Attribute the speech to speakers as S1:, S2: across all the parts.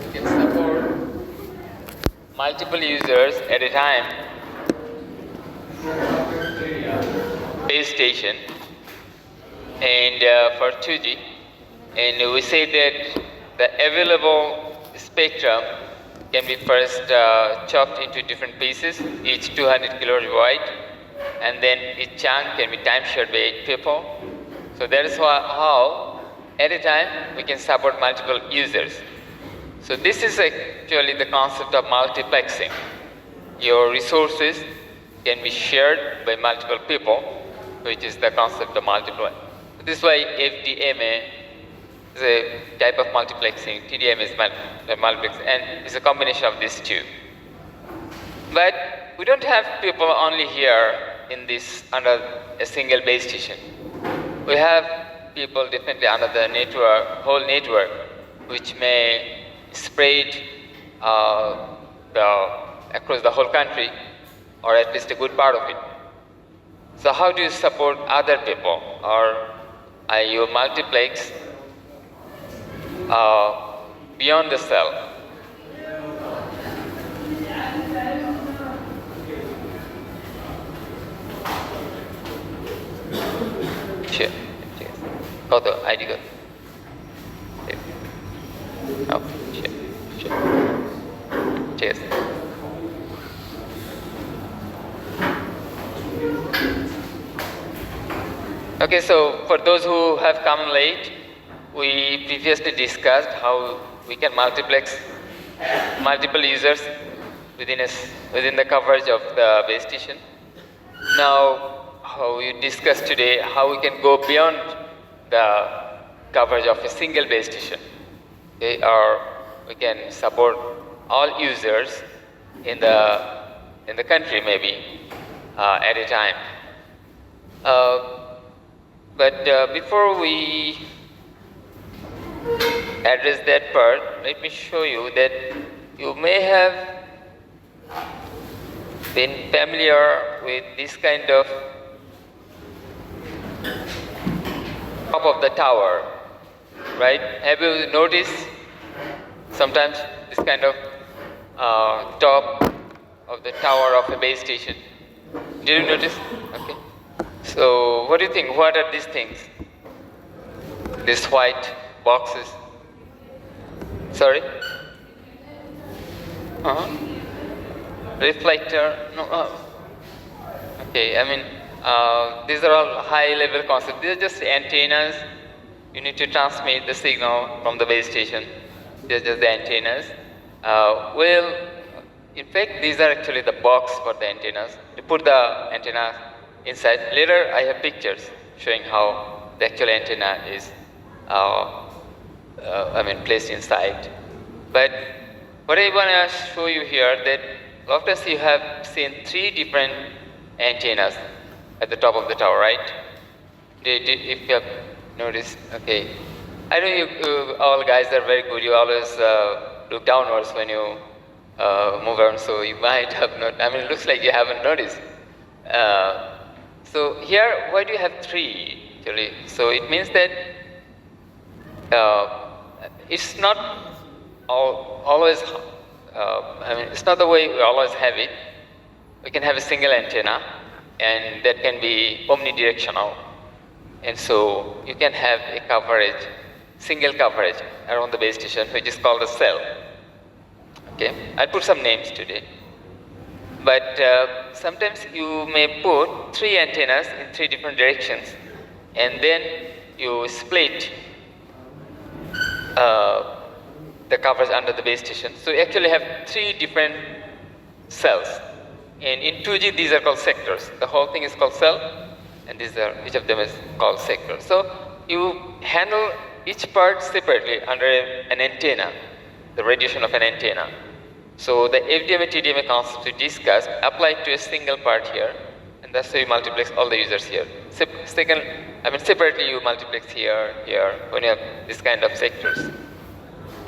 S1: We can support multiple users at a time. Base station and for 2G, and we say that the available spectrum can be first chopped into different pieces, each 200 kilohertz wide, and then each chunk can be time shared by 8 people. So that is how at a time we can support multiple users. So this is actually the concept of multiplexing. Your resources can be shared by multiple people, which is the concept of multiply. This is why FDMA is a type of multiplexing, TDMA is multiplexing, and it's a combination of these two. But we don't have people only here in this under a single base station. We have people definitely under the network, whole network, which may spread across the whole country, or at least a good part of it. So how do you support other people, or are you multiplex beyond the cell? Sure. Go to ID go. Oh, sure. Cheers. Okay, so for those who have come late, we previously discussed how we can multiplex multiple users within the coverage of the base station. Now, how we discussed today how we can go beyond the coverage of a single base station, okay, or we can support all users in the country maybe at a time. But before we address that part, let me show you that you may have been familiar with this kind of top of the tower, right? Have you noticed sometimes this kind of top of the tower of a base station? Did you notice? Okay. So what do you think? What are these things? These white boxes? Sorry? Reflector? No. Okay, I mean, these are all high-level concepts. These are just antennas. You need to transmit the signal from the base station. These are just the antennas. Well, in fact, these are actually the box for the antennas. You put the antenna inside. Later, I have pictures showing how the actual antenna is, placed inside. But what I want to show you here that often you have seen 3 different antennas at the top of the tower, right? If you have noticed, okay. I know you all guys are very good. You always look downwards when you move around, so you might have not. I mean, it looks like you haven't noticed. So here, why do you have 3 actually? So it means that it's not always. It's not the way we always have it. We can have a single antenna, and that can be omnidirectional, and so you can have a coverage, single coverage around the base station, which is called a cell. Okay, I'll put some names today. But sometimes you may put 3 antennas in 3 different directions, and then you split the coverage under the base station. So you actually have 3 different cells. And in 2G, these are called sectors. The whole thing is called cell, and each of them is called sector. So you handle each part separately under an antenna, the radiation of an antenna. So the FDMA, TDMA concepts we discussed apply to a single part here, and that's how you multiplex all the users here. Separately you multiplex here, when you have this kind of sectors.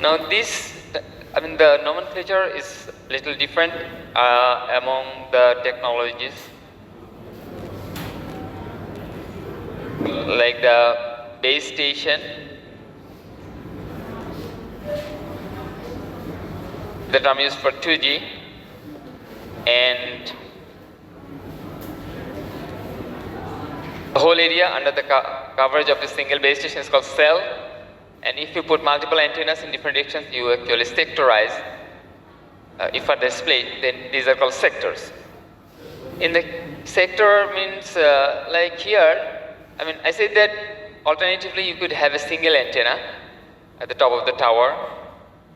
S1: Now the nomenclature is a little different among the technologies. Like the base station, the term used for 2G, and the whole area under the coverage of a single base station is called cell. And if you put multiple antennas in different directions, you actually sectorize. If are displayed, then these are called sectors. In the sector means like here, I said that alternatively you could have a single antenna at the top of the tower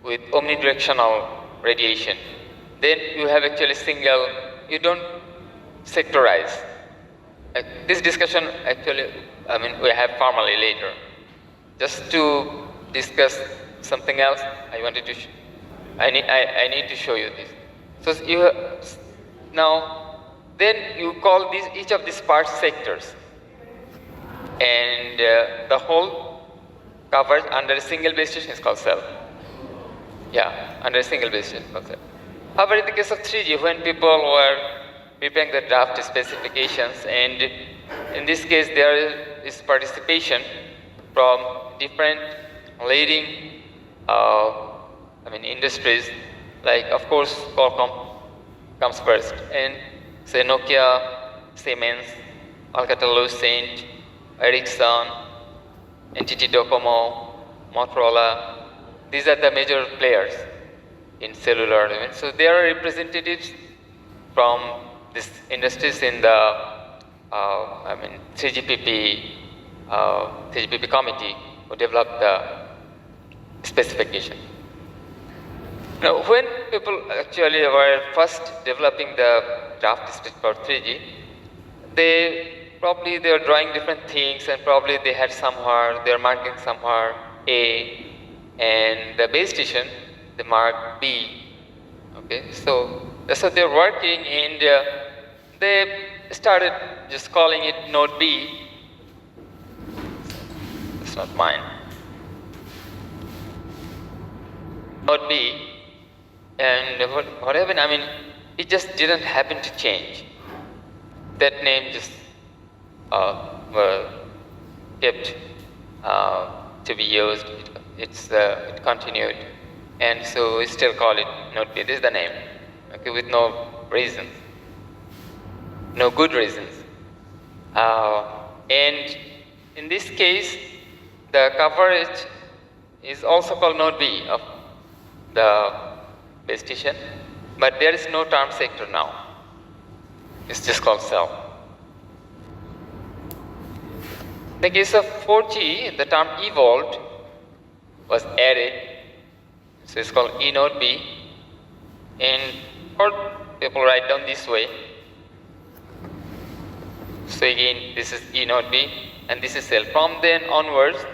S1: with omnidirectional radiation. Then you have actually single, you don't sectorize. This discussion actually, we have formally later. Just to discuss something else, I need to show you this. So you now, then you call each of these parts sectors, and the whole covered under a single base station is called cell. Yeah, under a single base station is called cell. However, in the case of 3G, when people were preparing the draft specifications, and in this case there is participation from different leading industries, like of course Qualcomm comes first, and say Nokia, Siemens, Alcatel-Lucent, Ericsson, NTT Docomo, Motorola. These are the major players in cellular. So there are representatives from these industries in the 3GPP committee who developed the specification. Now, when people actually were first developing the draft spec for 3G, they were drawing different things, and probably they had somewhere, they're marking somewhere A, and the base station, they mark B. Okay, so that's what they're working, and they started just calling it node B. It's not mine. Node B. And what happened, it just didn't happen to change. That name just kept to be used. It continued, and so we still call it Node B. This is the name, okay, with no reasons, no good reasons. And in this case, the coverage is also called Node B of the base station, but there is no term sector now. It's just called cell. In the case of 4G, the term evolved was added, so it's called E node B, and people write down this way. So again, this is E node B, and this is cell. From then onwards,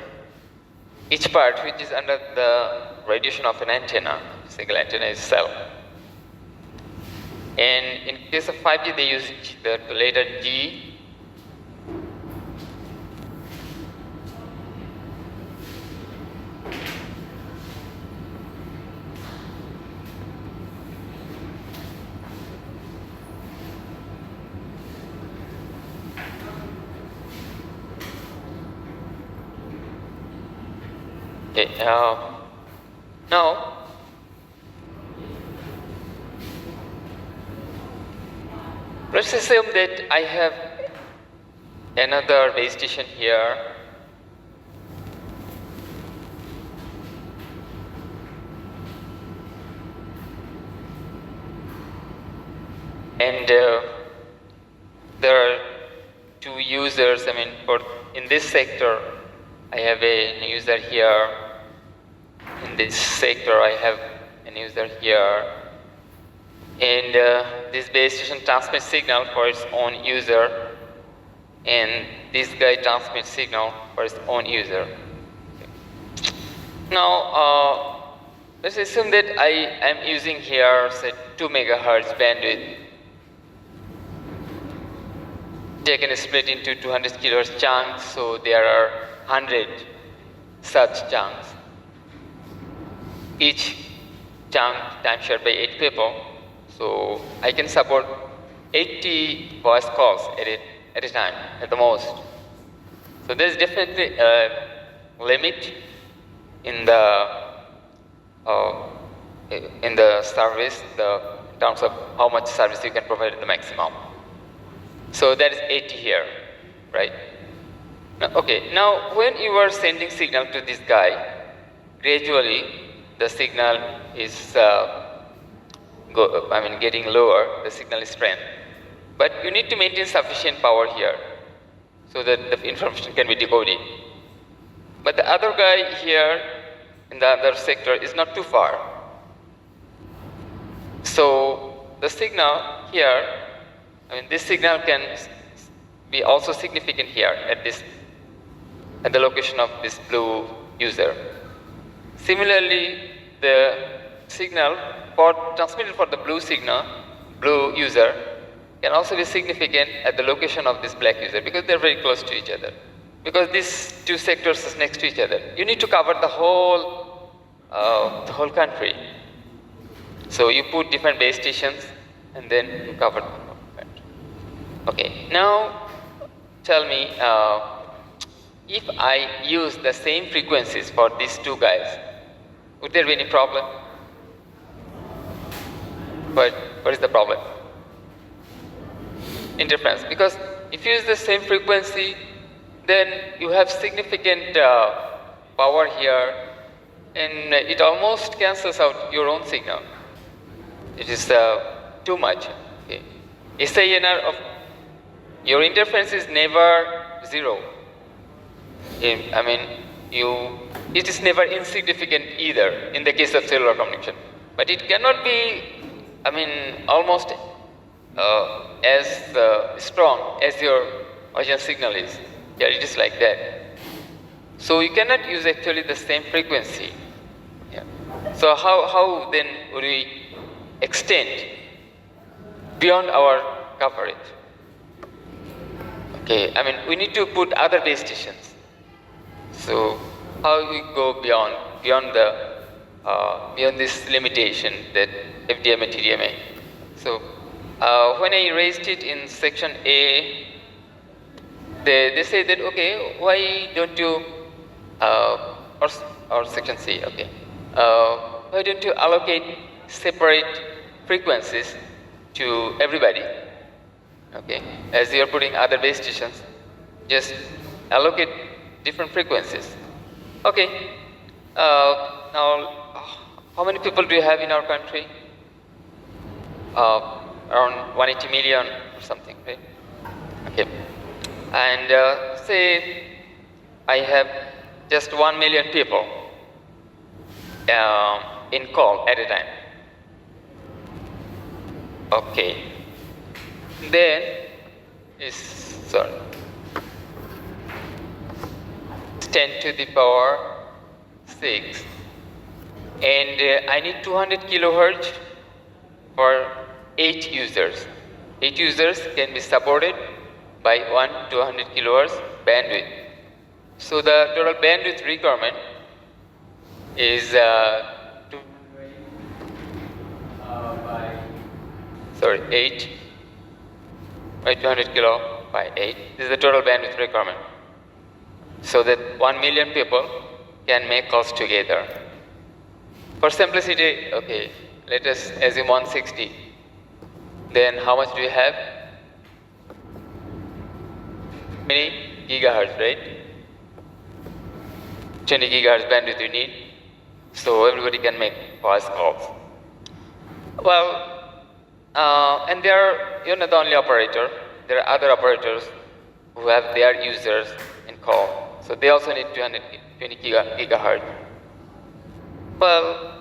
S1: each part which is under the radiation of an antenna, single antenna, is cell. And in case of 5G, they use the letter G. Okay, now let's assume that I have another base station here, and there are two users. In this sector, I have a user here. In this sector, I have a user here. And this base station transmits signal for its own user, and this guy transmits signal for its own user. Now, let's assume that I am using here, say, 2 megahertz bandwidth. They can split into 200 kilohertz chunks, so there are 100 such chunks. Each chunk time shared by 8 people. So I can support 80 voice calls at a time, at the most. So there's definitely a limit in the in the service, in terms of how much service you can provide at the maximum. So that is 80 here, right? Now when you are sending signal to this guy, gradually the signal is getting lower, the signal strength. But you need to maintain sufficient power here so that the information can be decoded. But the other guy here in the other sector is not too far. So the signal here, this signal can be also significant here at the location of this blue user. Similarly, the signal transmitted for the blue user can also be significant at the location of this black user because they're very close to each other. Because these two sectors are next to each other. You need to cover the whole country. So you put different base stations and then you cover the whole country. Okay, now tell me, if I use the same frequencies for these two guys, would there be any problem? What is the problem? Interference. Because if you use the same frequency, then you have significant power here, and it almost cancels out your own signal. It is too much. Okay. SINR of your interference is never zero. It is never insignificant either in the case of cellular communication. But it cannot be, almost as strong as your original signal is. Yeah, it is like that. So you cannot use actually the same frequency. Yeah. So how then would we extend beyond our coverage? Okay, we need to put other base stations. So how we go beyond this limitation that FDMA, TDMA. So when I raised it in section A, they say that, okay, why don't you, or section C, okay, why don't you allocate separate frequencies to everybody? Okay, as you are putting other base stations, just allocate different frequencies. Okay, now how many people do you have in our country? Around 180 million or something, right? Okay. And say I have just 1 million people in call at a time. Okay. Then is 10 to the power 6, and I need 200 kilohertz for 8 users. 8 users can be supported by 200 kilohertz bandwidth. So the total bandwidth requirement is 8 by 200 kilo by 8. This is the total bandwidth requirement. So that 1 million people can make calls together. For simplicity, okay, let us assume 160. Then how much do you have? Many gigahertz, right? 20 gigahertz bandwidth you need. So everybody can make voice calls. Well, and they are, you're not the only operator. There are other operators who have their users in call. So they also need 220 gigahertz. Well,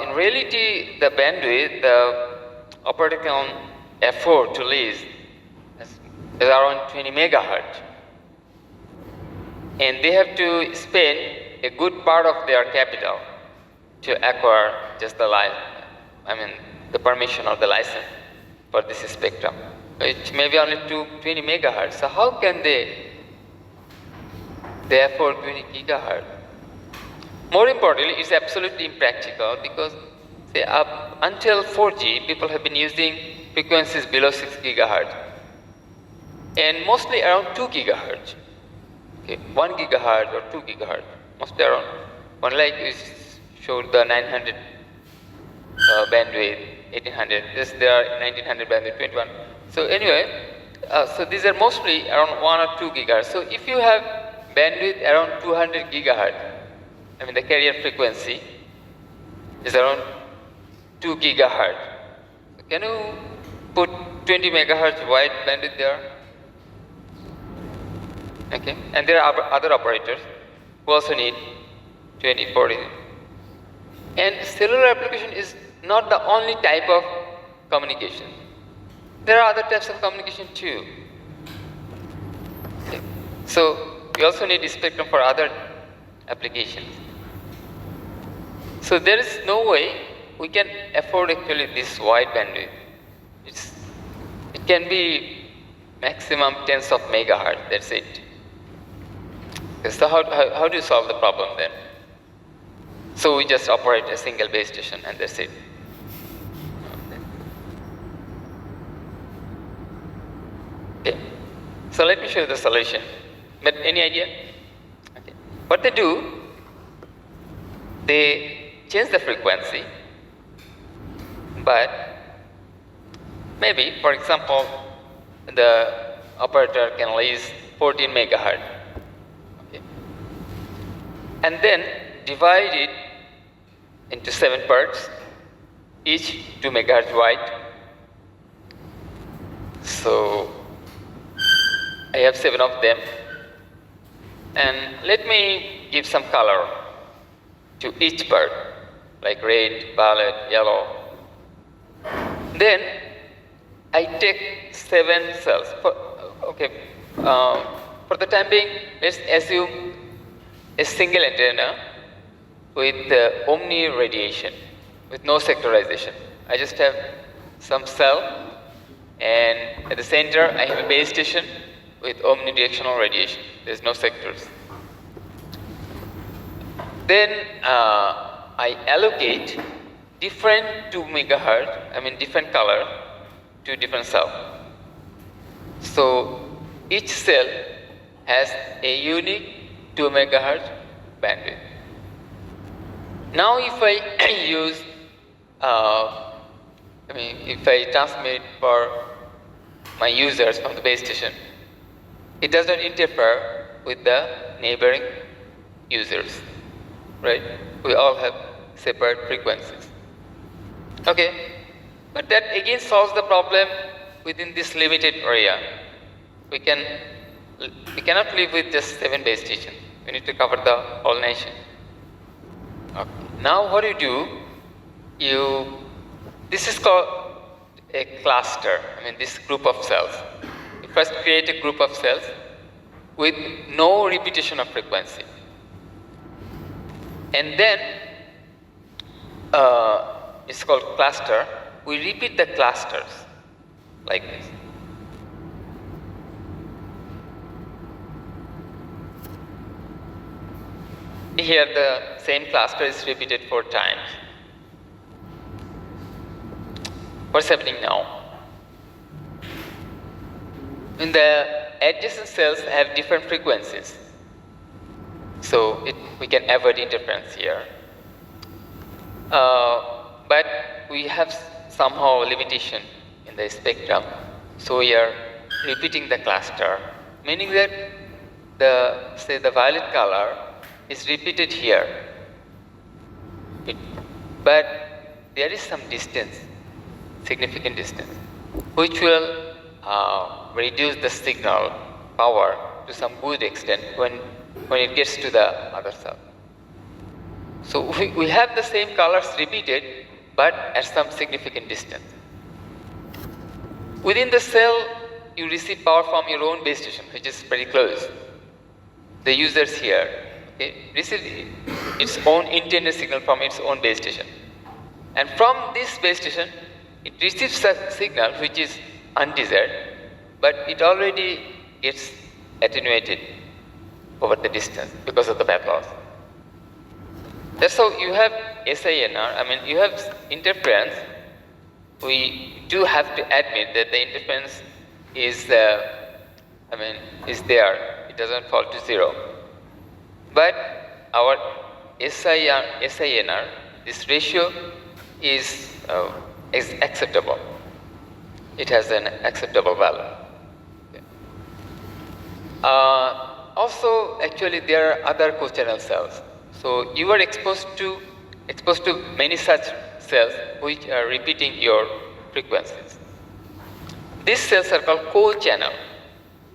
S1: in reality, the bandwidth the operator can afford to lease is around 20 megahertz. And they have to spend a good part of their capital to acquire just the permission or the license for this spectrum, which may be only 20 megahertz. So how can they afford 20 gigahertz? More importantly, it's absolutely impractical because until 4G, people have been using frequencies below 6 gigahertz and mostly around 2 gigahertz. Okay, 1 gigahertz or 2 gigahertz, mostly around unlike we showed the 900 bandwidth, 1800, this there are 1900 bandwidth, 21. So anyway, so these are mostly around 1 or 2 gigahertz. So if you have bandwidth around 200 gigahertz, I mean the carrier frequency is around 2 gigahertz. So can you put 20 megahertz wide bandwidth there? Okay, and there are other operators who also need 20, 40. And cellular application is not the only type of communication. There are other types of communication too. Okay. So we also need spectrum for other applications. So there is no way we can afford actually this wide bandwidth. It can be maximum tens of megahertz, that's it. So how do you solve the problem then? So we just operate a single base station and that's it. Okay. So let me show you the solution. But any idea? Okay. What they do, they change the frequency, but maybe, for example, the operator can release 14 megahertz. Okay. And then divide it into 7 parts, each 2 megahertz wide. So I have 7 of them, and let me give some color to each part, like red, violet, yellow. Then I take 7 cells. For the time being, let's assume a single antenna with omni radiation, with no sectorization. I just have some cell, and at the center I have a base station with omnidirectional radiation. There's no sectors. Then I allocate different 2 megahertz, different color to different cell. So each cell has a unique 2 megahertz bandwidth. Now if I use, if I transmit for my users from the base station, it does not interfere with the neighboring users, right? We all have separate frequencies. Okay, but that again solves the problem within this limited area. We cannot live with just 7 base stations. We need to cover the whole nation. Okay. Now what do? This is called a cluster. This group of cells. You first create a group of cells with no repetition of frequency. And then it's called cluster. We repeat the clusters like this. Here the same cluster is repeated 4 times. What's happening now? In the adjacent cells have different frequencies. So we can avoid interference here. But we have somehow limitation in the spectrum. So we are repeating the cluster, meaning that the violet color is repeated here. But there is some distance, significant distance, which will reduce the signal power to some good extent when it gets to the other cell. So we have the same colors repeated, but at some significant distance. Within the cell, you receive power from your own base station, which is very close. The users here receive its own intended signal from its own base station. And from this base station, it receives a signal which is undesired, but it already gets attenuated over the distance because of the path loss. That's how you have SINR, you have interference. We do have to admit that the interference is there. It doesn't fall to 0. But our SINR, this ratio is acceptable. It has an acceptable value. Okay. Also, actually, there are other co-channel cells. So you are exposed to many such cells which are repeating your frequencies. These cells are called co-channel.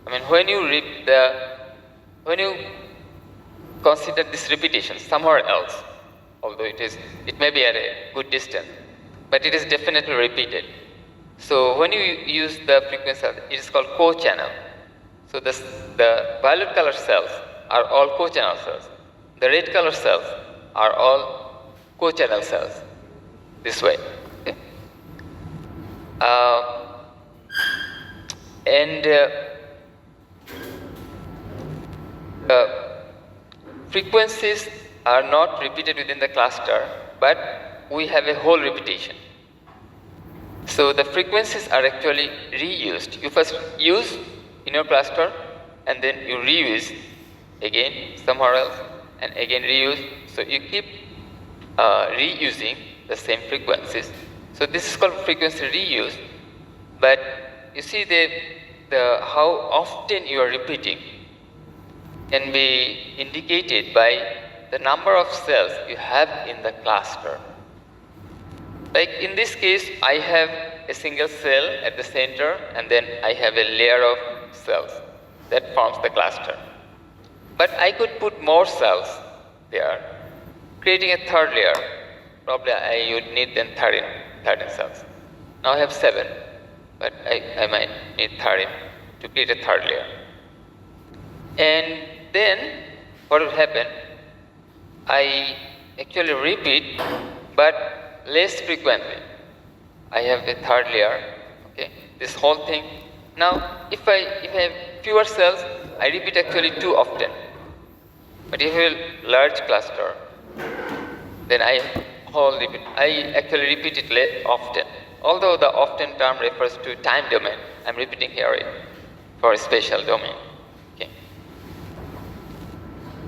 S1: I mean, when you consider this repetition somewhere else, although it may be at a good distance, but it is definitely repeated. So when you use the frequency, it is called co-channel. So the violet color cells are all co-channel cells. The red color cells are all co-channel cells. This way. Okay? Frequencies are not repeated within the cluster, but we have a whole repetition. So the frequencies are actually reused. You first use in your cluster, and then you reuse again somewhere else, and again reuse. So you keep reusing the same frequencies. So this is called frequency reuse. But you see how often you are repeating can be indicated by the number of cells you have in the cluster. Like in this case, I have a single cell at the center, and then I have a layer of cells that forms the cluster. But I could put more cells there, creating a third layer. Probably I would need then 13 cells. Now I have 7, but I might need 13 to create a third layer. And then what will happen? I actually repeat, but less frequently. I have a third layer, okay, this whole thing. Now, if I have fewer cells, I repeat actually too often. But if you have a large cluster, then I actually repeat it less often. Although the often term refers to time domain, I'm repeating here it for a spatial domain. Okay.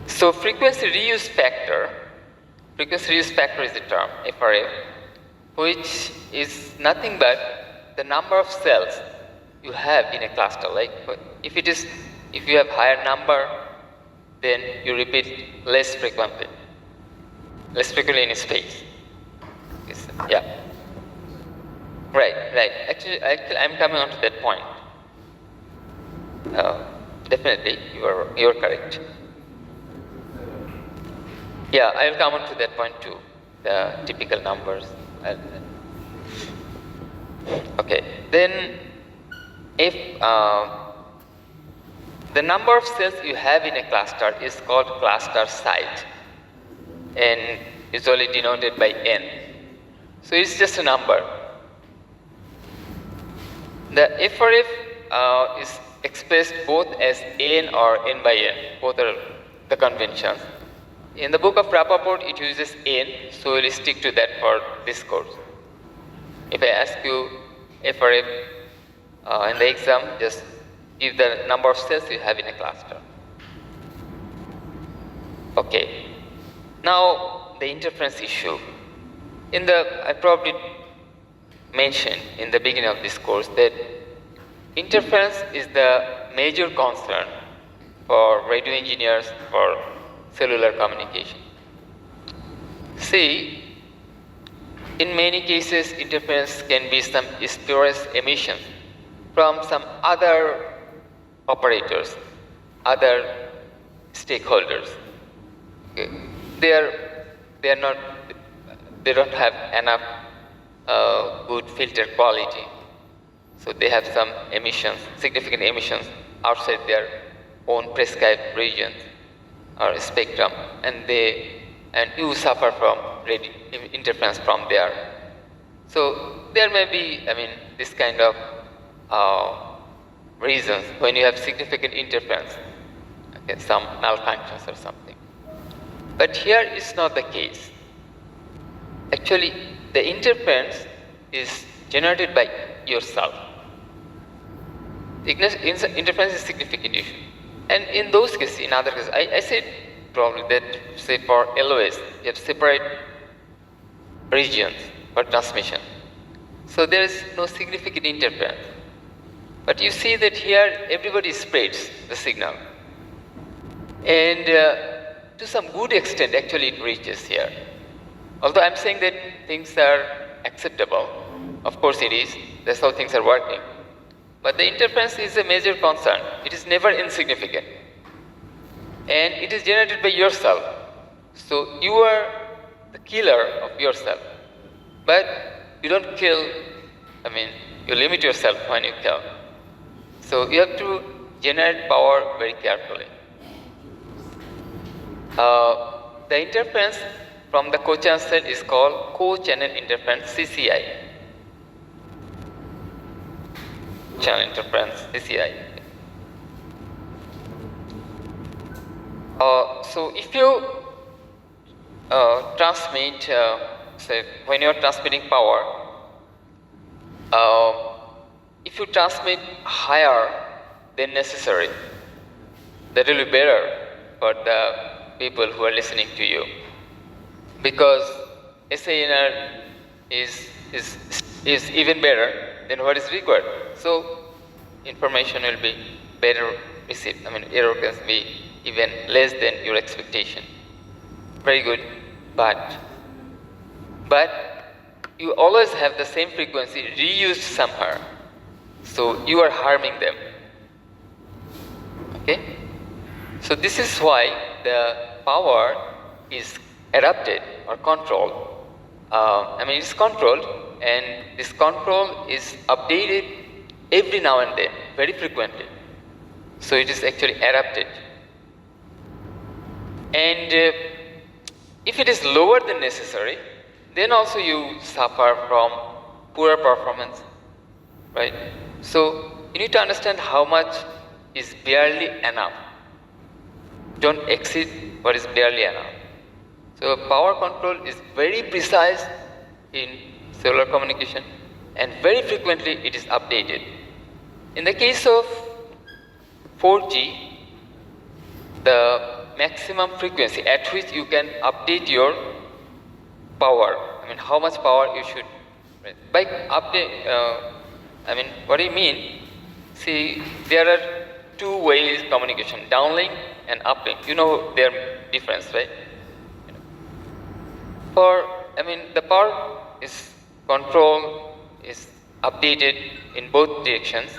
S1: So frequency reuse factor is the term, FRF, which is nothing but the number of cells you have in a cluster. Like if you have higher number, then you repeat less frequently in a space. Yeah. Right. Actually, I'm coming on to that point. Definitely, you're correct. Yeah, I'll come on to that point too. The typical numbers. Okay. Then, if the number of cells you have in a cluster is called cluster size, and usually denoted by n. So it's just a number. The FRF is expressed both as n or n by n. Both are the conventions. In the book of Rappaport, it uses n, so we'll stick to that for this course. If I ask you FRF in the exam, just give the number of cells you have in a cluster. Okay. Now the interference issue. I probably mentioned in the beginning of this course that interference is the major concern for radio engineers for cellular communication. See, in many cases, interference can be some spurious emissions from some other operators, other stakeholders. Okay. They don't have enough good filter quality, so they have some emissions, significant emissions outside their own prescribed regions or spectrum, and you suffer from interference from there. So there may be, this kind of reasons when you have significant interference, okay, some malfunctions or something. But here it's not the case. Actually, the interference is generated by yourself. Interference is a significant issue. And in those cases, in other cases, I said probably that, say for LOS, you have separate regions for transmission. So there is no significant interference. But you see that here everybody spreads the signal. And to some good extent actually it reaches here. Although I'm saying that things are acceptable, of course it is, that's how things are working. But the interference is a major concern. It is never insignificant. And it is generated by yourself. So you are the killer of yourself. But you don't kill, you limit yourself when you kill. So you have to generate power very carefully. The interference from the co-channel cell is called co-channel interference, CCI. Channel interference, CCI. So if you transmit, say when you are transmitting power, if you transmit higher than necessary, that will be better for the people who are listening to you, because SANR is even better than what is required. So information will be better received. Error can be even less than your expectation. Very good, but you always have the same frequency reused somewhere. So you are harming them. Okay? So this is why the power is adapted or controlled. It's controlled, and this control is updated every now and then, very frequently. So it is actually adapted. And if it is lower than necessary, then also you suffer from poorer performance, right? So you need to understand how much is barely enough. Don't exceed what is barely enough. So power control is very precise in cellular communication, and very frequently it is updated. In the case of 4G, the maximum frequency at which you can update your power, how much power you should, by update, what do you mean? See, there are two ways communication, downlink and uplink. You know their difference, right? The power is control is updated in both directions,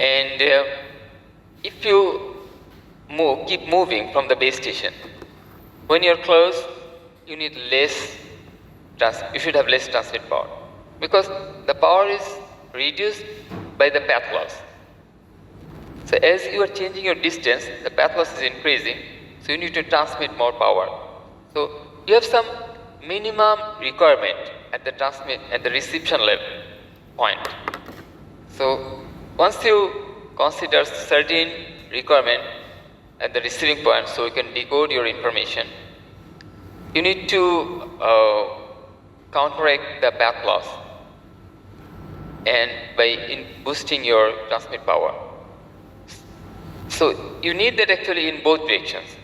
S1: and if you keep moving from the base station, when you're close, you need you should have less transmit power, because the power is reduced by the path loss. So as you are changing your distance, the path loss is increasing, so you need to transmit more power. So you have some minimum requirement at the reception level point. So once you consider certain requirement at the receiving point, so you can decode your information, you need to counteract the path loss, and by boosting your transmit power. So you need that actually in both directions.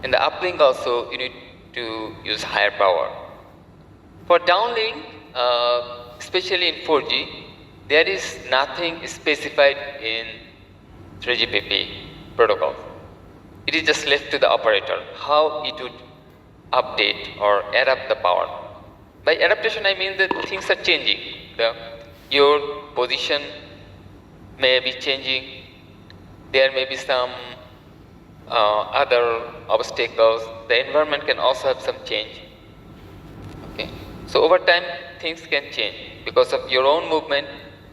S1: In the uplink also, you need to use higher power. For downlink, especially in 4G, there is nothing specified in 3GPP protocol. It is just left to the operator how it would update or adapt the power. By adaptation, I mean that things are changing. Your position may be changing. There may be some other obstacles. The environment can also have some change. Okay. So over time, things can change because of your own movement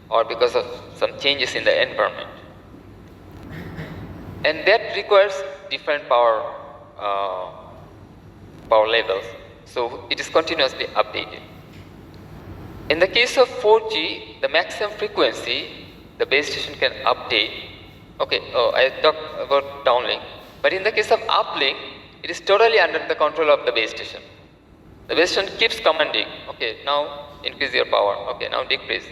S1: or because of some changes in the environment. And that requires different power levels. So it is continuously updated. In the case of 4G, the maximum frequency the base station can update. Okay, I talked about downlink. But in the case of uplink, it is totally under the control of the base station. The base station keeps commanding, okay, now increase your power, okay, now decrease.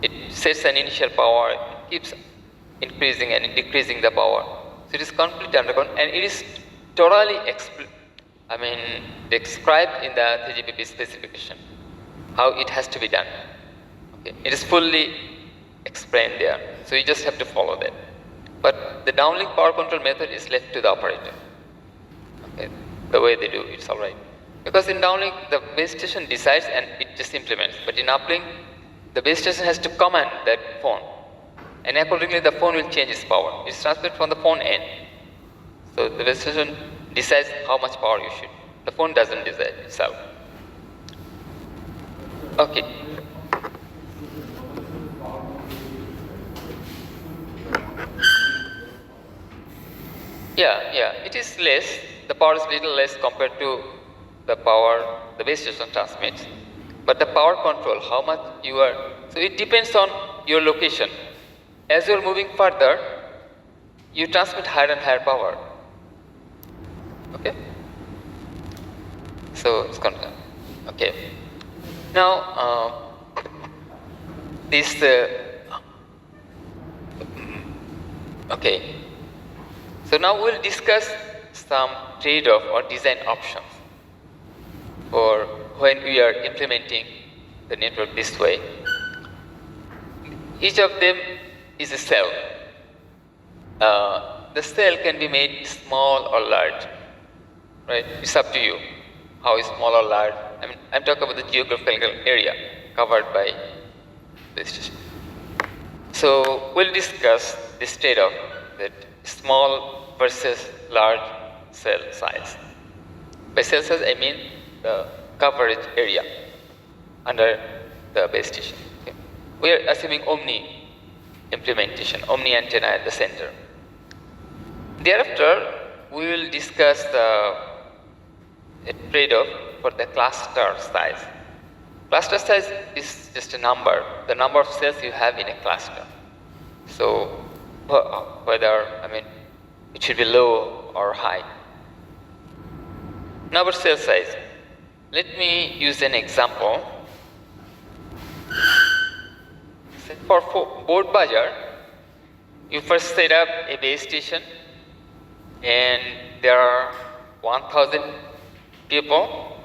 S1: It sets an initial power, it keeps increasing and decreasing the power. So it is completely underground, and it is totally described in the 3GPP specification how it has to be done. Okay, it is fully explained there, so you just have to follow that. But the downlink power control method is left to the operator. Okay, the way they do it's all right, because in downlink the base station decides and it just implements, but in uplink the base station has to command that phone, and accordingly the phone will change its power. It's transferred from the phone end. So the base station decides how much power you should. The phone doesn't decide itself. Okay. Yeah, it is less. The power is little less compared to the power the base station transmits. But the power control, how much you are, so it depends on your location. As you are moving further, you transmit higher and higher power. Okay? So it's content. Okay. Now, okay. So now we'll discuss some trade-off or design options for when we are implementing the network this way. Each of them is a cell. The cell can be made small or large, right? It's up to you how small or large. I'm talking about the geographical area covered by this station. So we'll discuss this trade-off, that small versus large cell size. By cell size, I mean the coverage area under the base station. Okay. We are assuming Omni implementation, Omni antenna at the center. Thereafter, we will discuss the trade-off for the cluster size. Cluster size is just a number, the number of cells you have in a cluster. So whether it should be low or high. Now about cell size. Let me use an example. For board buzzer, you first set up a base station and there are 1,000 people,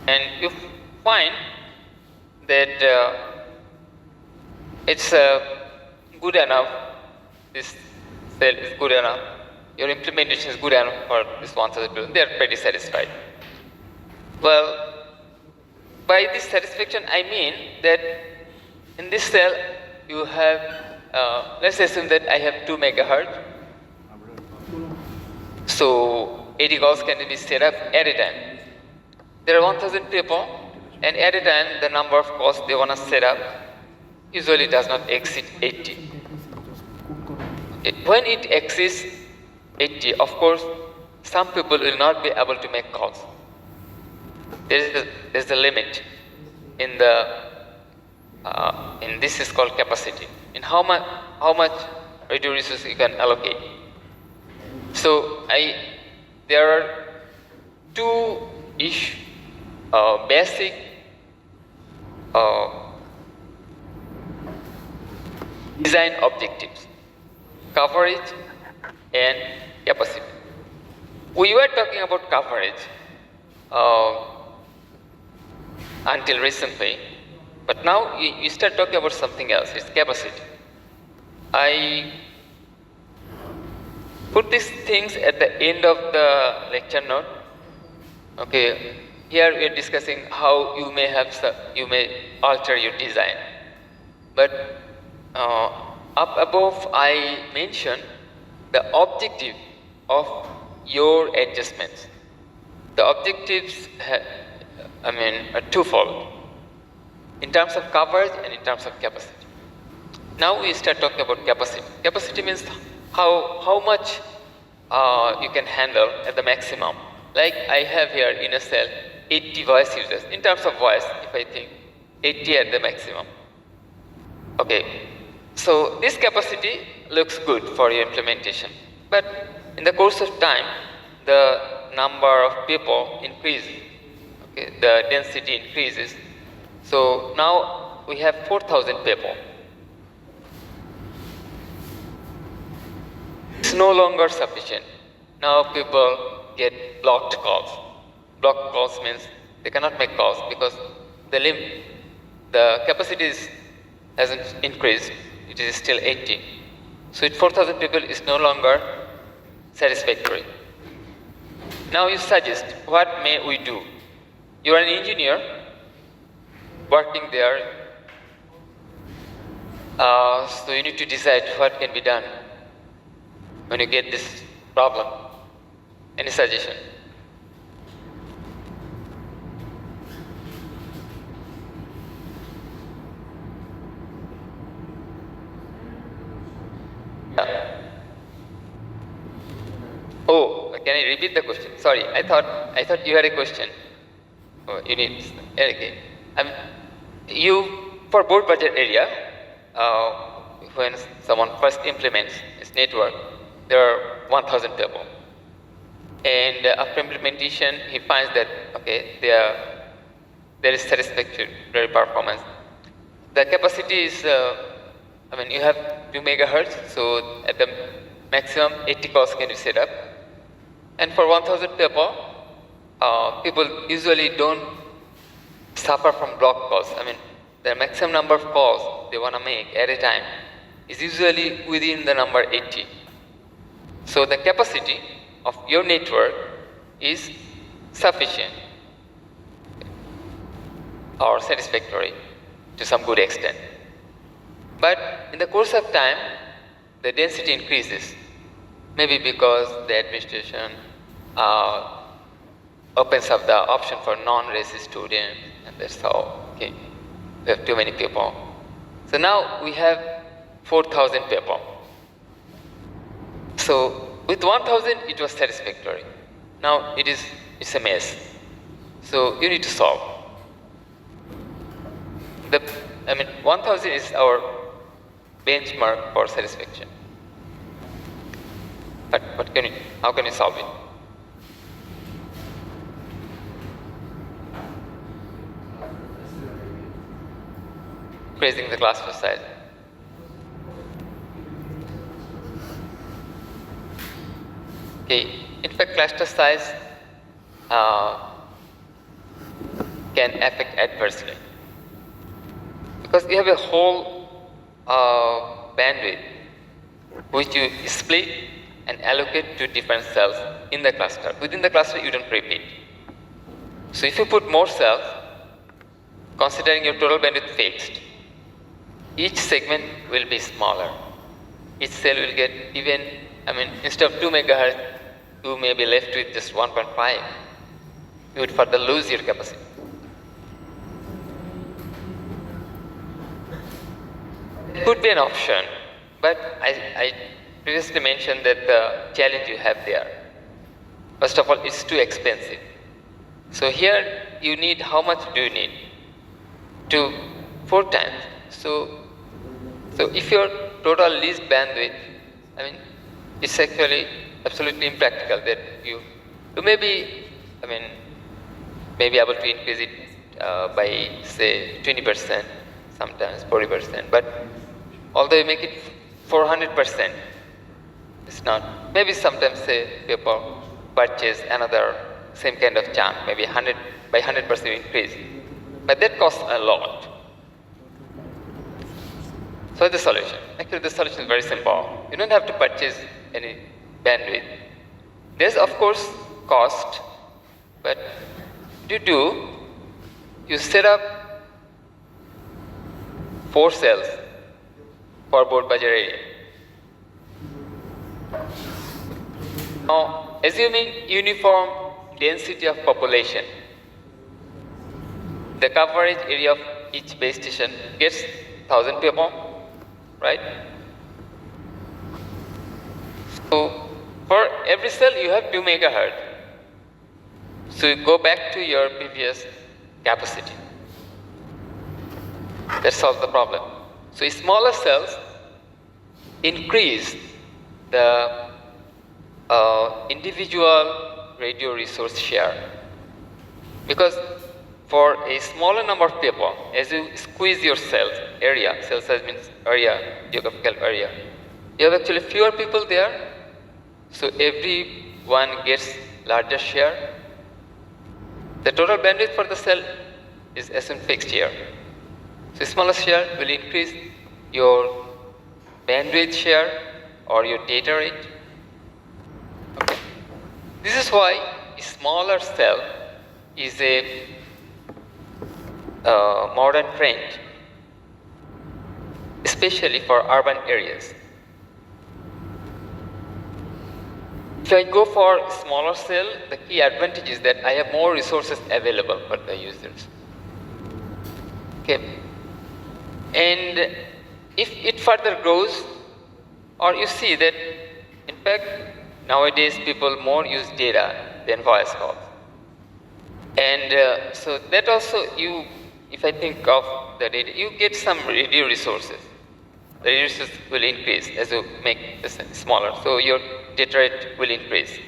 S1: and you find that it's good enough, this cell is good enough, your implementation is good enough for this 1,000 people, they are pretty satisfied. Well, by this satisfaction I mean that in this cell you have, let's assume that I have 2 megahertz. So 80 calls can be set up at a time. There are 1,000 people, and at a time the number of calls they want to set up usually does not exceed 80. When it exceeds 80, of course, some people will not be able to make calls. There's a limit in this is called capacity, in how much radio resources you can allocate. So there are two basic design objectives: coverage and capacity. We were talking about coverage until recently, but now you start talking about something else. It's capacity. I put these things at the end of the lecture note. Okay, here we are discussing how you may alter your design, but up above I mentioned the objective of your adjustments. The objectives are twofold, in terms of coverage and in terms of capacity. Now we start talking about capacity. Capacity means how much you can handle at the maximum. Like I have here in a cell 80 voice users. In terms of voice, if I think 80 at the maximum. Okay, so this capacity looks good for your implementation, but in the course of time, the number of people increases. Okay, the density increases. So now we have 4,000 people. is no longer sufficient. Now people get blocked calls. Blocked calls means they cannot make calls because the capacity hasn't increased. It is still 80. So with 4,000 people is no longer satisfactory. Now you suggest, what may we do? You are an engineer working there, so you need to decide what can be done when you get this problem. Any suggestion? Yeah. Oh, can I repeat the question? Sorry, I thought you had a question. Oh, you need, okay. For board budget area, when someone first implements this network, there are 1,000 people. And after implementation, he finds that, okay, there is satisfactory performance. The capacity is, you have 2 megahertz, so at the maximum 80 calls can be set up. And for 1,000 people, people usually don't suffer from block calls. The maximum number of calls they want to make at a time is usually within the number 80. So the capacity of your network is sufficient or satisfactory to some good extent. But in the course of time, the density increases. Maybe because the administration opens up the option for non-resi students, and that's how, okay, we have too many people. So now we have 4,000 people. So with 1,000, it was satisfactory. Now it's a mess. So you need to solve. 1,000 is our benchmark for satisfaction. But how can you solve it? Increasing the cluster size. Okay, in fact, cluster size can affect adversely because you have a whole bandwidth which you split and allocate to different cells in the cluster. Within the cluster, you don't repeat. So if you put more cells, considering your total bandwidth fixed, each segment will be smaller. Each cell will get even, instead of 2 megahertz, you may be left with just 1.5. You would further lose your capacity. It could be an option, but I previously mentioned that the challenge you have there. First of all, it's too expensive. So here you need, how much do you need? 4 times. So if your total leased bandwidth, it's actually absolutely impractical that you may be, maybe able to increase it by say 20%, sometimes 40%, but although you make it 400%, it's not. Maybe sometimes say people purchase another same kind of chunk, maybe 100% increase, but that costs a lot. So the solution, actually the solution is very simple. You don't have to purchase any bandwidth. There's of course cost, but you set up 4 cells for board budget area. Now, assuming uniform density of population, the coverage area of each base station gets 1,000 people, right? So for every cell you have 2 megahertz. So you go back to your previous capacity. That solves the problem. So smaller cells increase the individual radio resource share, because for a smaller number of people, as you squeeze your cell size means area, geographical area, you have actually fewer people there, so every one gets larger share. The total bandwidth for the cell is assumed fixed here. So smaller share will increase your bandwidth share or your data rate. Okay. This is why a smaller cell is a modern trend, especially for urban areas. If I go for a smaller cell, the key advantage is that I have more resources available for the users. Okay. And if it further grows, or you see that in fact nowadays people more use data than voice calls. And so that also if I think of the data, you get some radio resources. The resources will increase as you make the cell smaller. So your data rate will increase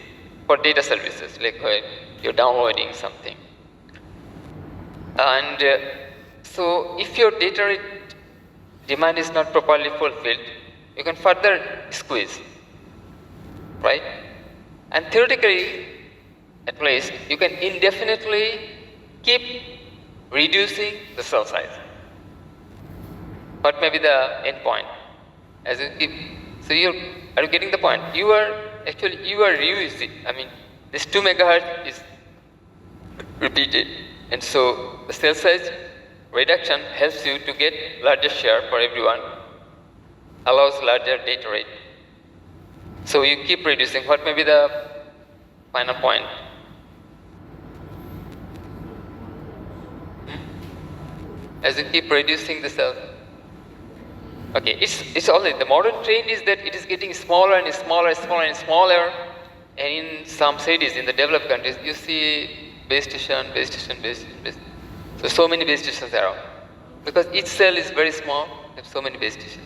S1: for data services, like when you're downloading something. And so if your data rate demand is not properly fulfilled, you can further squeeze, right? And theoretically, at least, you can indefinitely keep reducing the cell size. What may be the end point? As you keep, so are you getting the point? You are reusing. I mean, this 2 megahertz is repeated, and so the cell size reduction helps you to get larger share for everyone, allows larger data rate. So you keep reducing. What may be the final point? As you keep reducing the cell. Okay, it's only the modern trend is that it is getting smaller and smaller and smaller and smaller. And in some cities, in the developed countries, you see base station. So many base stations around. Because each cell is very small, you have so many base stations.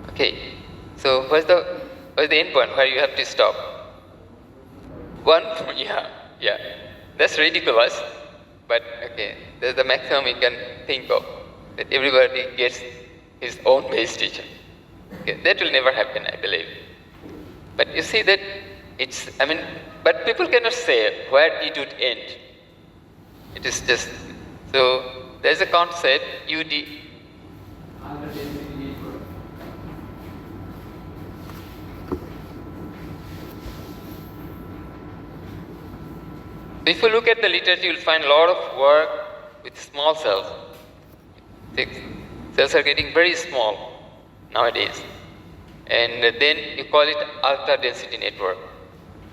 S1: Okay, so where's the end point where you have to stop? One, yeah. That's ridiculous, but okay, that's the maximum we can think of, that everybody gets his own base station. Okay, that will never happen, I believe. But you see that but people cannot say where it would end. It is just, so there's a concept, UD. If you look at the literature, you'll find a lot of work with small cells. Cells are getting very small nowadays. And then you call it ultra density network,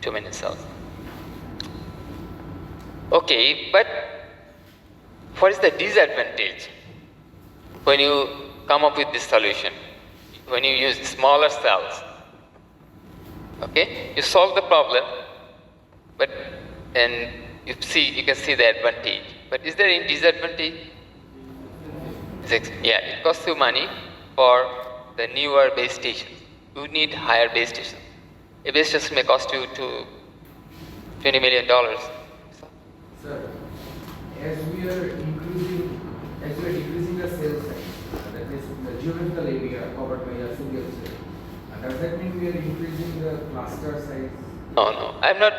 S1: too many cells. Okay, but what is the disadvantage when you come up with this solution? When you use smaller cells, okay, you solve the problem, but you can see the advantage. But is there any disadvantage? Yeah, it costs you money for the newer base stations. You need higher base stations. A base station may cost you $20 million.
S2: Sir, as we are decreasing the cell size, that is the geometrical area covered by a single cell, does that mean we are increasing the cluster size?
S1: No, I'm not.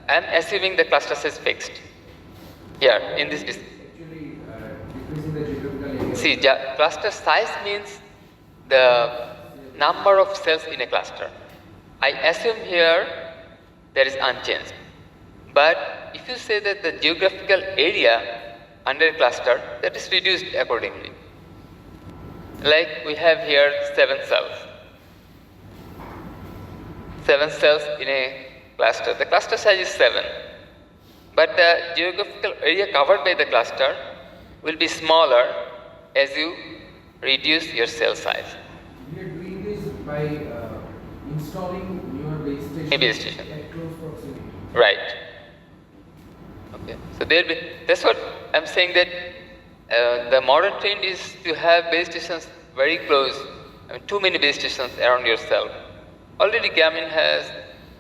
S1: I'm assuming the cluster size fixed. Here, in this.
S2: Actually, decreasing the geometrical area.
S1: See, cluster size means the number of cells in a cluster. I assume here that is unchanged. But if you say that the geographical area under a cluster, that is reduced accordingly. Like we have here 7 cells. 7 cells in a cluster. The cluster size is 7. But the geographical area covered by the cluster will be smaller as you reduce your cell size.
S2: We are doing this by installing newer base stations at close proximity.
S1: Right. Okay. So that's what I'm saying, that the modern trend is to have base stations very close. Too many base stations around yourself. Already Gamin has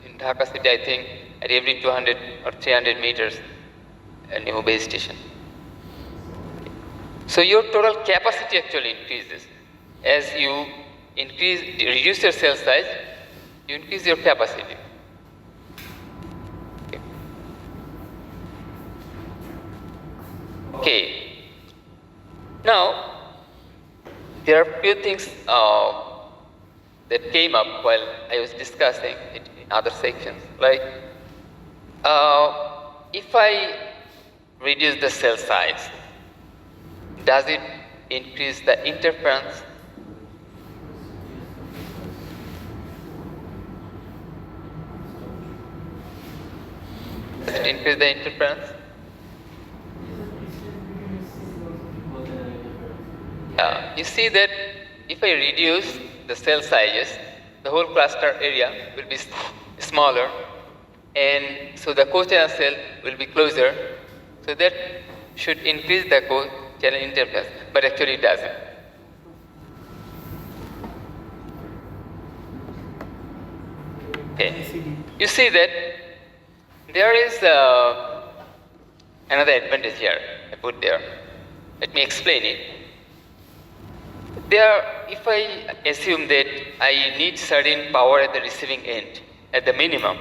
S1: in Dhaka city, I think, at every 200 or 300 meters a new base station. So your total capacity actually increases as you reduce your cell size. you increase your capacity. Okay. Now, there are few things that came up while I was discussing it in other sections. Like, if I reduce the cell size, does it increase the interference? Does it increase the interference? You see that if I reduce the cell sizes, the whole cluster area will be smaller, and so the co-channel cell will be closer. So that should increase the co-channel interference, but actually it doesn't. Okay. You see that there is another advantage here I put there. Let me explain it. There, if I assume that I need certain power at the receiving end, at the minimum,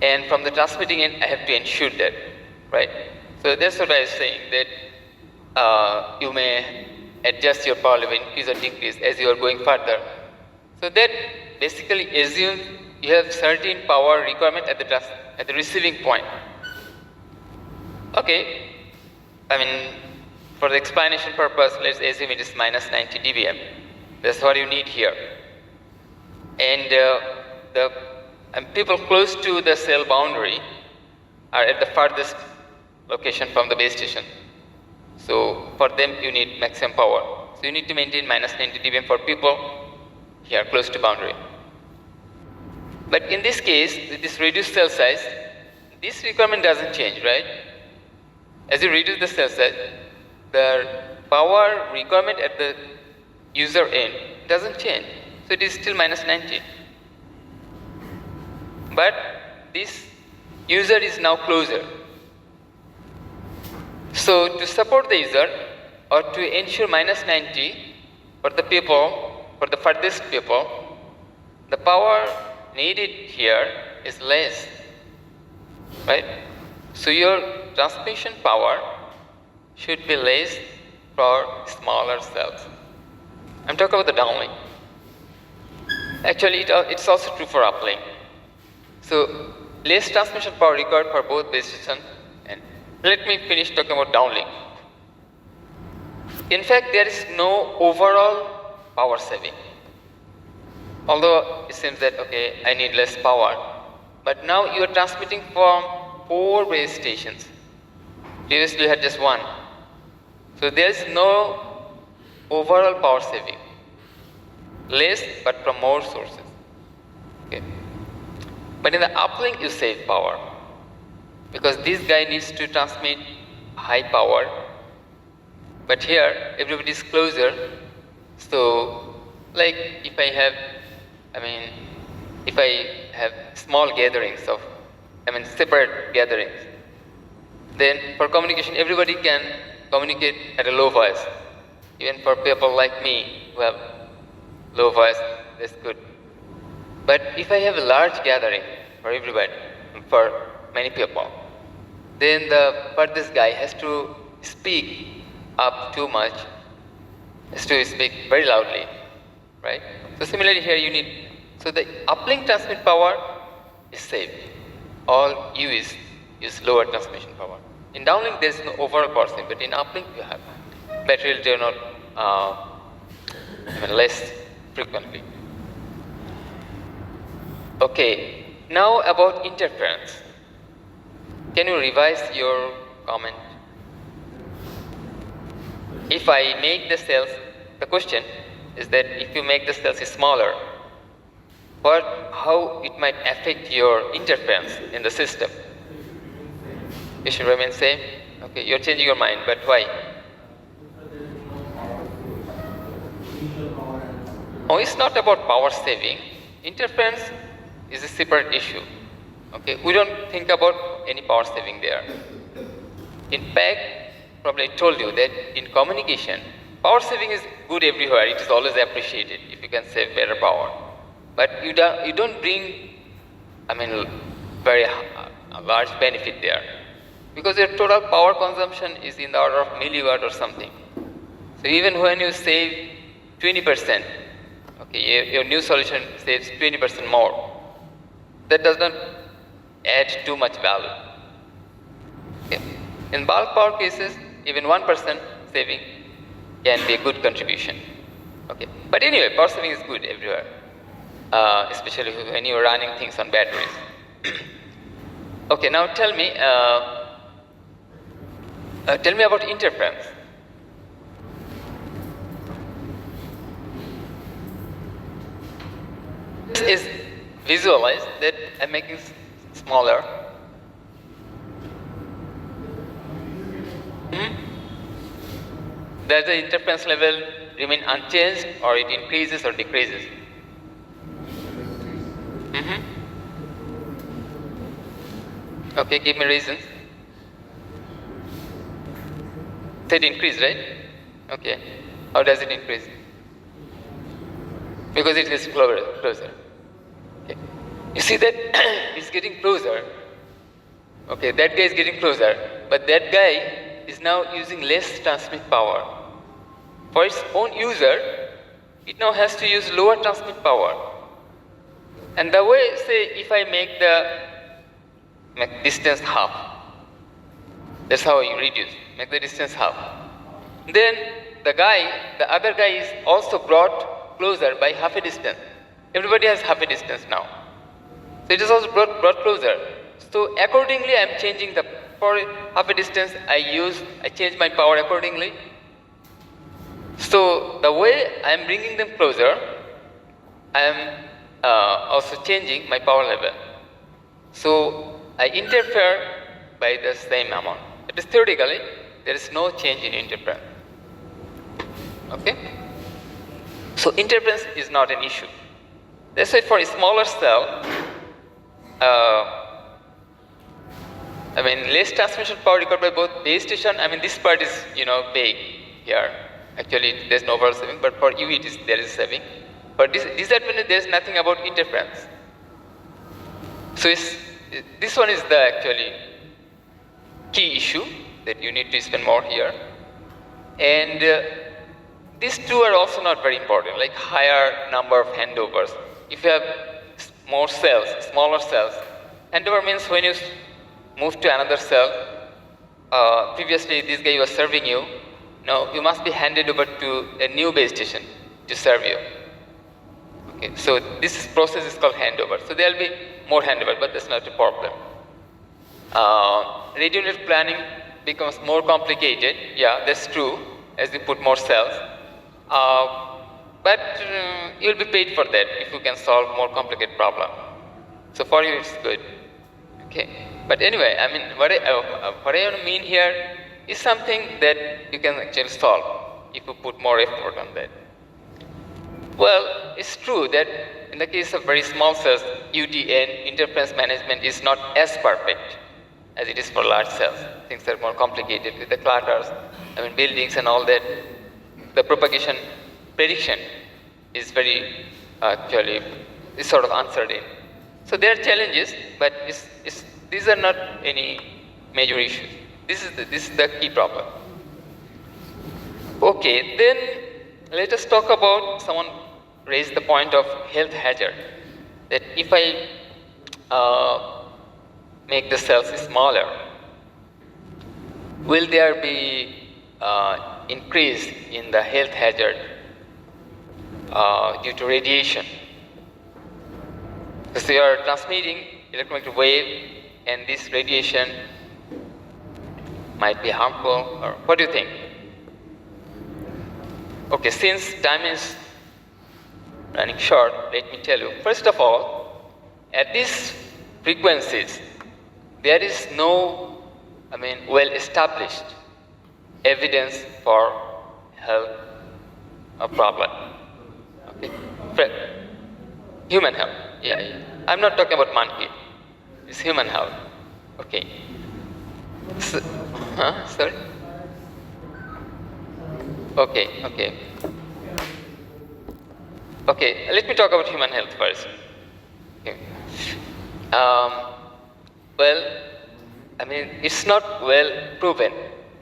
S1: and from the transmitting end, I have to ensure that, right? So that's what I was saying, that you may adjust your power level, increase or decrease as you are going further. So that basically assumes you have certain power requirement at the receiving point. Okay, I mean, for the explanation purpose, let's assume it is minus 90 dBm. That's what you need here. And people close to the cell boundary are at the farthest location from the base station. So for them, you need maximum power. So you need to maintain minus 90 dBm for people here close to boundary. But in this case, with this reduced cell size, this requirement doesn't change, right? As you reduce the cell size, the power requirement at the user end doesn't change. So it is still minus 90. But this user is now closer. So to support the user or to ensure minus 90 for the people, for the farthest people, the power needed here is less, right? So your transmission power should be less for smaller cells. I'm talking about the downlink. Actually, it's also true for uplink. So less transmission power required for both base station. And let me finish talking about downlink. In fact, there is no overall power saving. Although it seems that, okay, I need less power, but now you are transmitting from 4 base stations. Previously you had just 1. So there is no overall power saving. Less, but from more sources. Okay. But in the uplink you save power, because this guy needs to transmit high power, but here everybody is closer. So like if I have small gatherings of, separate gatherings, then for communication everybody can communicate at a low voice. Even for people like me who have low voice, that's good. But if I have a large gathering for everybody, for many people, then the furthest guy has to speak up too much, has to speak very loudly, right? So similarly here you need, so the uplink transmit power is saved. All you is lower transmission power. In downlink there is no overall power saving, but in uplink you have battery will turn on less frequently. Okay, now about interference. Can you revise your comment? If I make the cells, the question is that if you make the cells smaller, how it might affect your interference in the system? It should remain same. Okay, you're changing your mind, but why? Oh, it's not about power saving. Interference is a separate issue. Okay, we don't think about any power saving there. In fact, probably I told you that in communication, power saving is good everywhere. It is always appreciated if you can save better power. but you don't bring, I mean, very large benefit there, because your total power consumption is in the order of milliwatt or something. So even when you save 20%, okay, your new solution saves 20% more, that does not add too much value. Okay. In bulk power cases, even 1% saving can be a good contribution. Okay. But anyway, power saving is good everywhere, especially when you are running things on batteries. Okay, now tell me about interference. This is visualized that I'm making smaller. Does the interference level remain unchanged, or it increases or decreases? Okay, give me reasons. Said increase, right? Okay. How does it increase? Because it gets closer. Okay. You see that it's getting closer. Okay, that guy is getting closer, but that guy is now using less transmit power. For its own user, it now has to use lower transmit power. And the way, say, if I make the distance half, that's how you reduce, make the distance half. Then the other guy is also brought closer by half a distance. Everybody has half a distance now. So it is also brought closer. So accordingly, I am changing for half a distance, I change my power accordingly. So the way I am bringing them closer, I am also changing my power level. So I interfere by the same amount. It is theoretically, there is no change in interference. Okay? So interference is not an issue. That's why for a smaller cell, less transmission power required by both base station. This part is, big here. Actually, there's no overall saving, but for UV there is saving. But disadvantage, there's nothing about interference. So this one is the actually key issue that you need to spend more here. And these two are also not very important, like higher number of handovers. If you have more cells, smaller cells, handover means when you move to another cell, previously this guy was serving you, now you must be handed over to a new base station to serve you. Okay, so this process is called handover. So there will be more handover, but that's not a problem. Radio network planning becomes more complicated. Yeah, that's true, as you put more cells. But you'll be paid for that if you can solve more complicated problem. So for you, it's good. Okay. But anyway, what I mean here is something that you can actually solve if you put more effort on that. Well, it's true that in the case of very small cells, UTN, interference management, is not as perfect as it is for large cells. Things are more complicated with the clusters, buildings and all that. The propagation prediction is very, is sort of uncertain. So there are challenges, but these are not any major issues. This is the key problem. Okay, then let us talk about, someone raised the point of health hazard, that if I make the cells smaller, will there be increase in the health hazard due to radiation? Because you are transmitting electromagnetic wave, and this radiation might be harmful, or what do you think? Okay, since time is running short, let me tell you. First of all, at these frequencies, there is no, well-established evidence for health problem. Okay, human health. Yeah, I'm not talking about monkey. It's human health. Okay. So, sorry. Okay. Okay, let me talk about human health first. Okay. Well, I mean, it's not well proven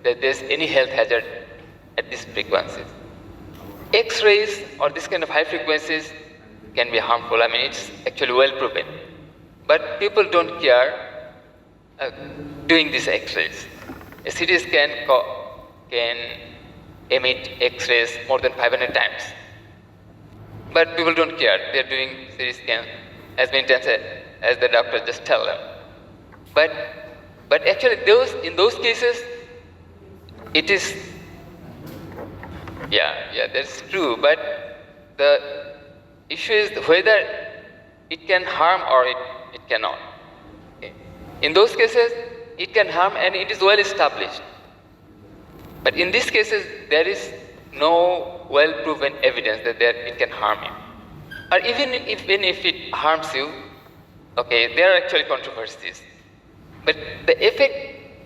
S1: that there's any health hazard at these frequencies. X-rays or this kind of high frequencies can be harmful. I mean, it's actually well proven. But people don't care doing these X-rays. A CT scan can emit X-rays more than 500 times. But people don't care. They're doing CT scan as many times as the doctor just tell them. But actually, in those cases, it is, yeah, that's true. But the issue is whether it can harm or it cannot. Okay. In those cases, it can harm and it is well established. But in these cases, there is no well proven evidence that it can harm you. Or even if it harms you, okay, there are actually controversies. But the effect,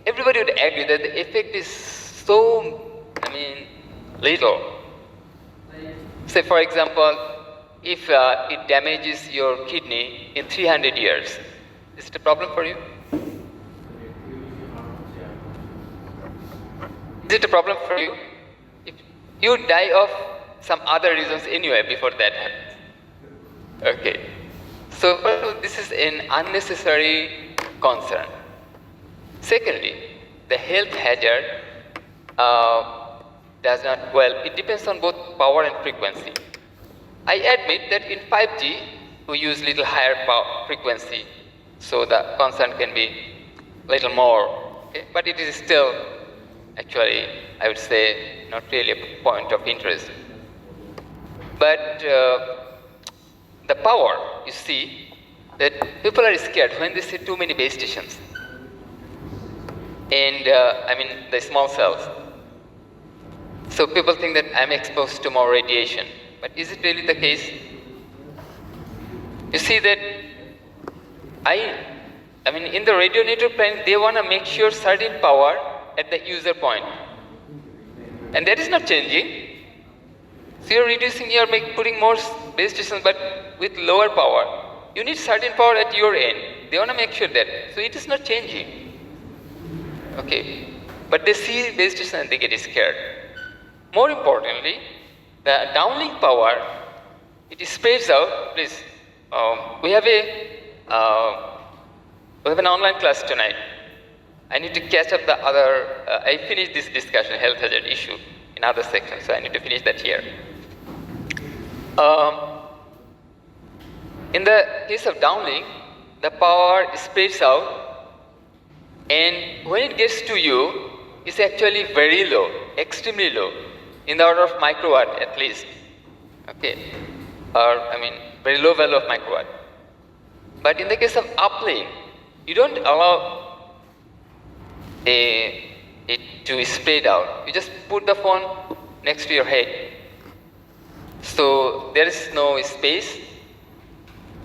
S1: everybody would agree that the effect is so, little. Say for example, if it damages your kidney in 300 years, is it a problem for you? Is it a problem for you? If you die of some other reasons anyway before that happens. Okay. So this is an unnecessary concern. Secondly, the health hazard does not, well, it depends on both power and frequency. I admit that in 5G, we use little higher power frequency, so the concern can be little more, okay? But it is still, actually, I would say, not really a point of interest. But the power, you see, that people are scared when they see too many base stations. And the small cells. So people think that I'm exposed to more radiation. But is it really the case? You see that in the radio network plan, they want to make sure certain power at the user point. And that is not changing. So you're reducing, putting more base stations but with lower power. You need certain power at your end. They want to make sure that. So it is not changing. Okay, but they see base station and they get scared. More importantly, the downlink power, it spreads out. Please, we have an online class tonight. I need to catch up the other. I finished this discussion, health hazard issue, in other sections, so I need to finish that here. In the case of downlink, the power spreads out. And when it gets to you, it's actually very low, extremely low, in the order of microwatt at least. Okay, or very low value of microwatt. But in the case of uplink, you don't allow it to spread out. You just put the phone next to your head. So there is no space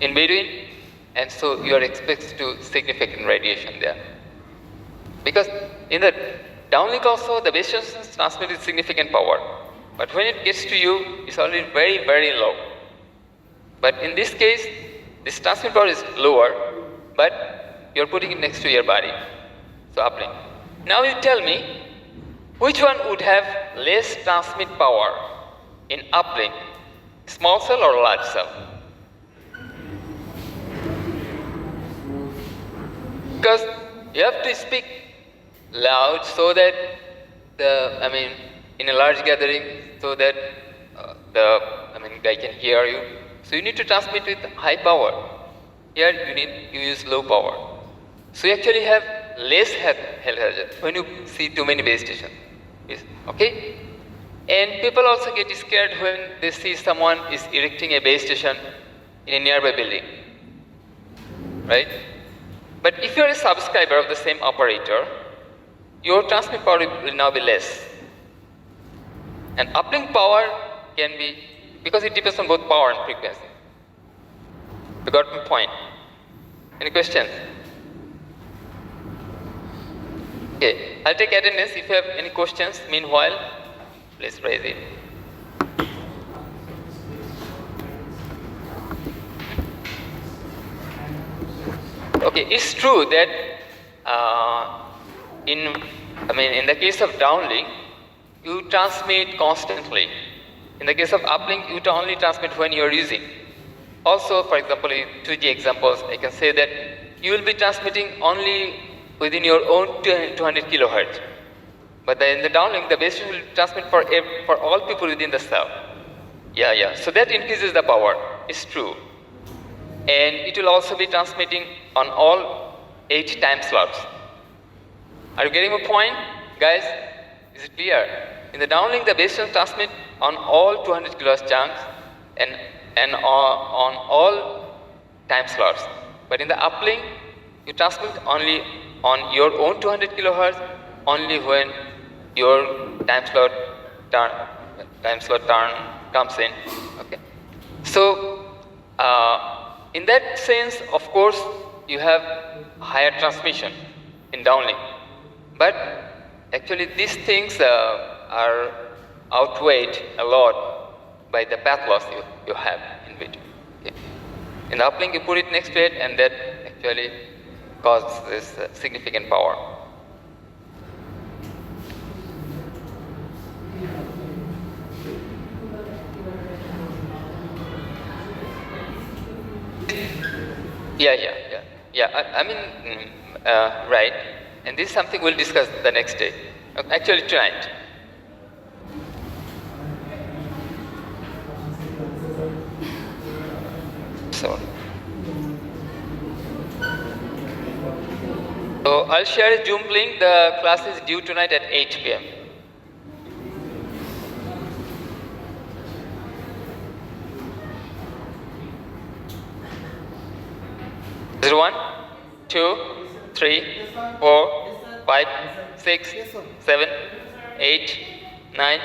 S1: in between, and so you are exposed to significant radiation there. Because in the downlink also, the base stations transmit with significant power. But when it gets to you, it's already very, very low. But in this case, this transmit power is lower, but you're putting it next to your body. So uplink. Now you tell me, which one would have less transmit power in uplink, small cell or large cell? Because you have to speak loud so that in a large gathering, so that guy can hear you. So you need to transmit with high power. Here you use low power. So you actually have less health hazard when you see too many base stations. Okay? And people also get scared when they see someone is erecting a base station in a nearby building. Right? But if you are a subscriber of the same operator, your transmit power will now be less. And uplink power can be, because it depends on both power and frequency. You got my point? Any questions? Okay, I'll take attendance. If you have any questions, meanwhile, please raise it. Okay, it's true that in the case of downlink, you transmit constantly. In the case of uplink, you only transmit when you are using. Also, for example, in 2G examples, I can say that you will be transmitting only within your own 200 kilohertz. But in the downlink, the base station will transmit for all people within the cell. Yeah. So that increases the power. It's true. And it will also be transmitting on all 8 time slots. Are you getting my point, guys? Is it clear? In the downlink, the base station transmit on all 200 kilohertz chunks and on all time slots. But in the uplink, you transmit only on your own 200 kilohertz, only when your time slot turn comes in. Okay. So in that sense, of course, you have higher transmission in downlink. But actually, these things are outweighed a lot by the path loss you have in between. Okay. In the uplink, you put it next to it, and that actually causes this significant power. Yeah. Right. And this is something we'll discuss the next day. Actually, tonight. So I'll share a Zoom link. The class is due tonight at 8 p.m. Is it 1, 2, 3, 4, 5, 6, 7, 8, 9.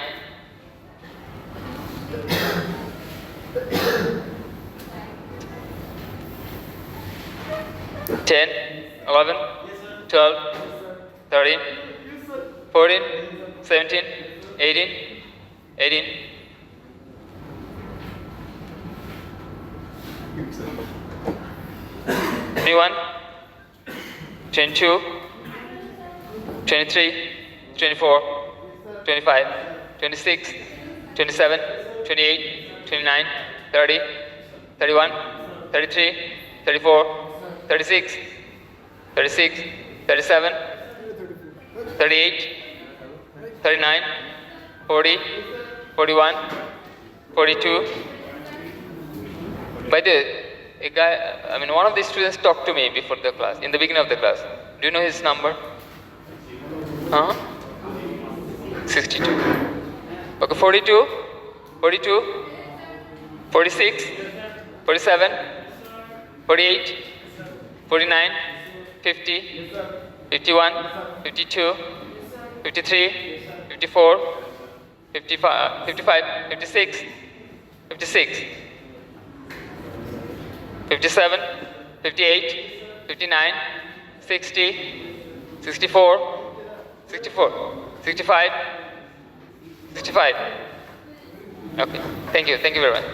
S1: 10, 11, 12, 13, 14, 17, 18, 21, 22, 23, 24, 25, 26, 27, 28, 29, 30, 31, 33, 34, 36, 37, 38, 39, 40, 41, 42. By the way, one of the students talked to me before the class, in the beginning of the class. Do you know his number? 62. Okay, 42, 46, 47, 48, 49, 50, 51, 52, 53, 54, 55, 56, 56, 57, 58, 59, 60, 64, 65. Okay, thank you very much.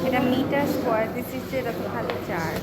S3: এটা metre square this is এটা তো খালি charge